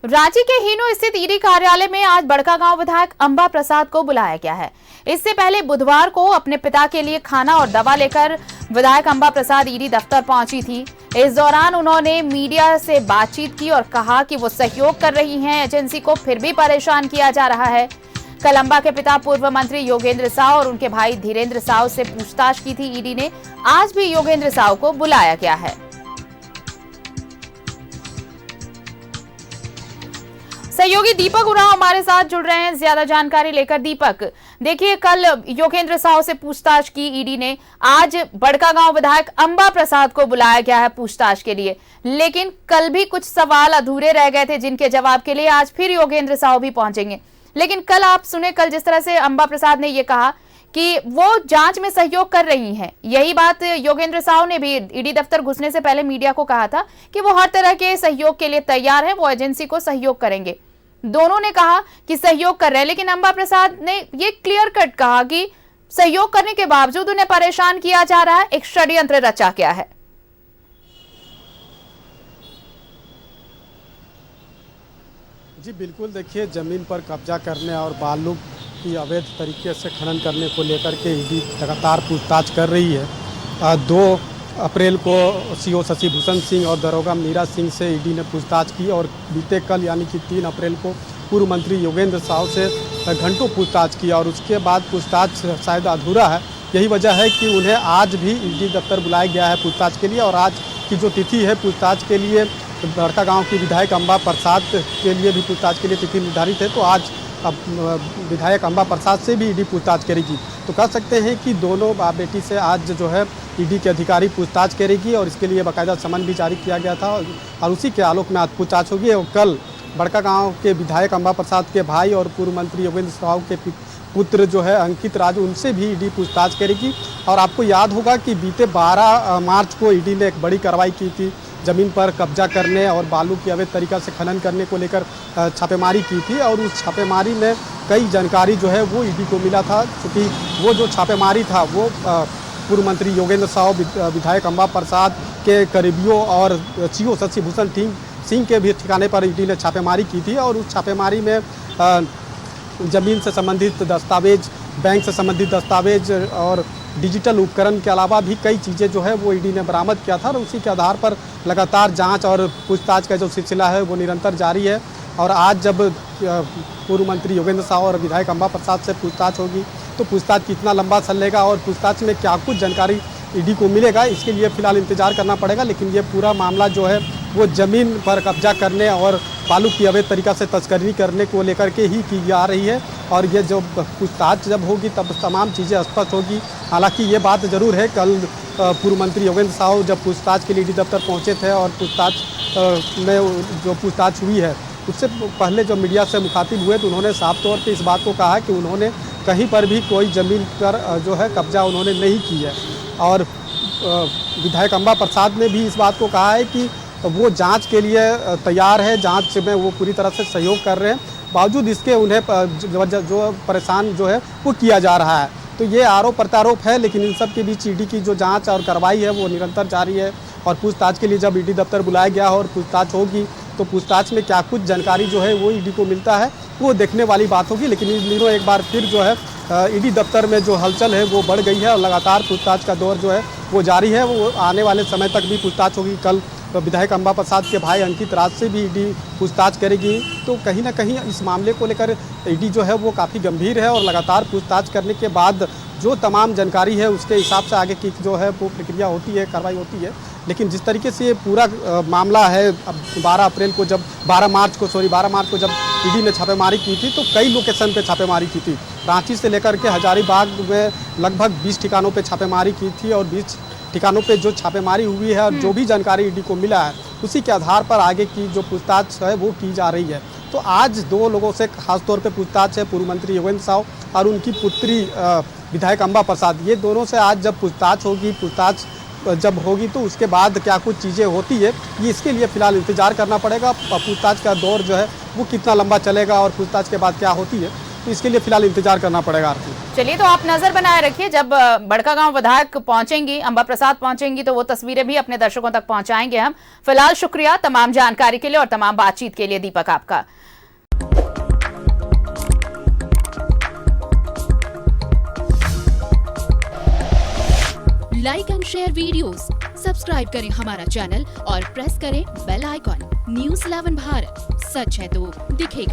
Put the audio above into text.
रांची के हीनो स्थित ईडी कार्यालय में आज बड़कागांव विधायक अंबा प्रसाद को बुलाया गया है। इससे पहले बुधवार को अपने पिता के लिए खाना और दवा लेकर विधायक अंबा प्रसाद ईडी दफ्तर पहुंची थी। इस दौरान उन्होंने मीडिया से बातचीत की और कहा कि वो सहयोग कर रही हैं, एजेंसी को फिर भी परेशान किया जा रहा है। कल अंबा के पिता पूर्व मंत्री योगेंद्र साव और उनके भाई धीरेन्द्र साव से पूछताछ की थी ईडी ने। आज भी योगेंद्र साव को बुलाया गया है। सहयोगी दीपक उरांव हमारे साथ जुड़ रहे हैं ज्यादा जानकारी लेकर। दीपक, देखिए, कल योगेंद्र साव से पूछताछ की ईडी ने, आज बड़कागांव विधायक अंबा प्रसाद को बुलाया गया है पूछताछ के लिए, लेकिन कल भी कुछ सवाल अधूरे रह गए थे जिनके जवाब के लिए आज फिर योगेंद्र साव भी पहुंचेंगे। लेकिन कल आप सुने, कल जिस तरह से अंबा प्रसाद ने ये कहा कि वो जांच में सहयोग कर रही हैं, यही बात योगेंद्र साव ने भी ईडी दफ्तर घुसने से पहले मीडिया को कहा था कि वो हर तरह के सहयोग के लिए तैयार है, वो एजेंसी को सहयोग करेंगे। दोनों ने कहा कि सहयोग कर रहे हैं, लेकिन अंबा प्रसाद ने ये क्लियर कट कहा कि सहयोग करने के बावजूद उन्हें परेशान किया जा रहा है, एक षड्यंत्र रचा गया है। जी बिल्कुल, देखिए, जमीन पर कब्जा करने और बालू की अवैध तरीके से खनन करने को लेकर के ईडी लगातार पूछताछ कर रही है। 2 अप्रैल को सीओ शशि भूषण सिंह और दरोगा मीरा सिंह से ईडी ने पूछताछ की और बीते कल यानी कि 3 अप्रैल को पूर्व मंत्री योगेंद्र साव से घंटों पूछताछ की और उसके बाद पूछताछ शायद अधूरा है। यही वजह है कि उन्हें आज भी ईडी दफ्तर बुलाया गया है पूछताछ के लिए। और आज की जो तिथि है पूछताछ के लिए, बड़कागांव की विधायक अंबा प्रसाद के लिए भी पूछताछ के लिए तिथि निर्धारित है, तो आज अब विधायक अंबा प्रसाद से भी ईडी पूछताछ करेगी। तो कह सकते हैं कि दोनों बाप बेटी से आज जो है ईडी के अधिकारी पूछताछ करेगी और इसके लिए बाकायदा समन भी जारी किया गया था और उसी के आलोक में आज पूछताछ होगी। और कल बड़कागांव के विधायक अंबा प्रसाद के भाई और पूर्व मंत्री योगेंद्र साव के पुत्र जो है अंकित राजू, उनसे भी ईडी पूछताछ करेगी। और आपको याद होगा कि बीते 12 मार्च को ईडी ने एक बड़ी कार्रवाई की थी, ज़मीन पर कब्जा करने और बालू की अवैध तरीका से खनन करने को लेकर छापेमारी की थी। और उस छापेमारी में कई जानकारी जो है वो ईडी को मिला था, क्योंकि वो जो छापेमारी था वो पूर्व मंत्री योगेंद्र साव, विधायक अंबा प्रसाद के करीबियों और सीओ शशि भूषण सिंह के भी ठिकाने पर ईडी ने छापेमारी की थी। और उस छापेमारी में ज़मीन से संबंधित दस्तावेज, बैंक से संबंधित दस्तावेज और डिजिटल उपकरण के अलावा भी कई चीज़ें जो है वो ईडी ने बरामद किया था। और उसी के आधार पर लगातार जांच और पूछताछ का जो सिलसिला है वो निरंतर जारी है। और आज जब पूर्व मंत्री योगेंद्र साव और विधायक अंबा प्रसाद से पूछताछ होगी तो पूछताछ कितना लंबा चलेगा और पूछताछ में क्या कुछ जानकारी ईडी को मिलेगा, इसके लिए फिलहाल इंतजार करना पड़ेगा। लेकिन ये पूरा मामला जो है वो ज़मीन पर कब्जा करने और बालू की अवैध तरीका से तस्करी करने को लेकर के ही की जा रही है। और ये जो पूछताछ जब होगी तब तमाम चीज़ें स्पष्ट होगी। हालांकि ये बात ज़रूर है, कल पूर्व मंत्री योगेंद्र साव जब पूछताछ के लिए ईडी दफ्तर पहुंचे थे और पूछताछ में जो पूछताछ हुई है उससे पहले जो मीडिया से मुखातिब हुए तो उन्होंने साफ तौर पे इस बात को कहा कि उन्होंने कहीं पर भी कोई ज़मीन पर जो है कब्जा उन्होंने नहीं की है। और विधायक अंबा प्रसाद ने भी इस बात को कहा है कि वो जांच के लिए तैयार है, जांच में वो पूरी तरह से सहयोग कर रहे हैं, बावजूद इसके उन्हें जो परेशान जो है वो किया जा रहा है। तो ये आरोप प्रत्यारोप है, लेकिन इन सब के बीच ईडी की जो जांच और कार्रवाई है वो निरंतर जारी है। और पूछताछ के लिए जब ईडी दफ्तर बुलाया गया और पूछताछ होगी तो पूछताछ में क्या कुछ जानकारी जो है वो ईडी को मिलता है वो देखने वाली बात होगी। लेकिन इन दिनों एक बार फिर जो है ईडी दफ्तर में जो हलचल है वो बढ़ गई है और लगातार पूछताछ का दौर जो है वो जारी है। वो आने वाले समय तक भी पूछताछ होगी। कल विधायक अंबा प्रसाद के भाई अंकित राज से भी ईडी पूछताछ करेगी। तो कहीं ना कहीं इस मामले को लेकर ईडी जो है वो काफ़ी गंभीर है और लगातार पूछताछ करने के बाद जो तमाम जानकारी है उसके हिसाब से आगे की जो है वो प्रक्रिया होती है, कार्रवाई होती है। लेकिन जिस तरीके से ये पूरा मामला है, अब 12 मार्च को जब ईडी ने छापेमारी की थी तो कई लोकेशन पे छापेमारी की थी। रांची से लेकर के हजारीबाग में लगभग 20 ठिकानों पे छापेमारी की थी और 20 ठिकानों पे जो छापेमारी हुई है और जो भी जानकारी ईडी को मिला है उसी के आधार पर आगे की जो पूछताछ है वो की जा रही है। तो आज 2 लोगों से खासतौर पे पूछताछ है, पूर्व मंत्री योगेंद्र साव और उनकी पुत्री विधायक अंबा प्रसाद। ये दोनों से आज जब पूछताछ होगी, पूछताछ जब होगी तो उसके बाद क्या कुछ चीज़ें होती है ये इसके लिए फ़िलहाल इंतज़ार करना पड़ेगा। पूछताछ का दौर जो है वो कितना लंबा चलेगा और पूछताछ के बाद क्या होती है तो इसके लिए फिलहाल इंतजार करना पड़ेगा आरती। चलिए, तो आप नजर बनाए रखिए, जब बड़कागांव विधायक पहुंचेंगी, अंबा प्रसाद पहुंचेंगी, तो वो तस्वीरें भी अपने दर्शकों तक पहुंचाएंगे हम। फिलहाल शुक्रिया तमाम जानकारी के लिए और तमाम बातचीत के लिए दीपक आपका। Like and share videos, subscribe करें हमारा चैनल और प्रेस करें बेल आइकॉन। न्यूज़ 11 भारत, सच है तो दिखेगा।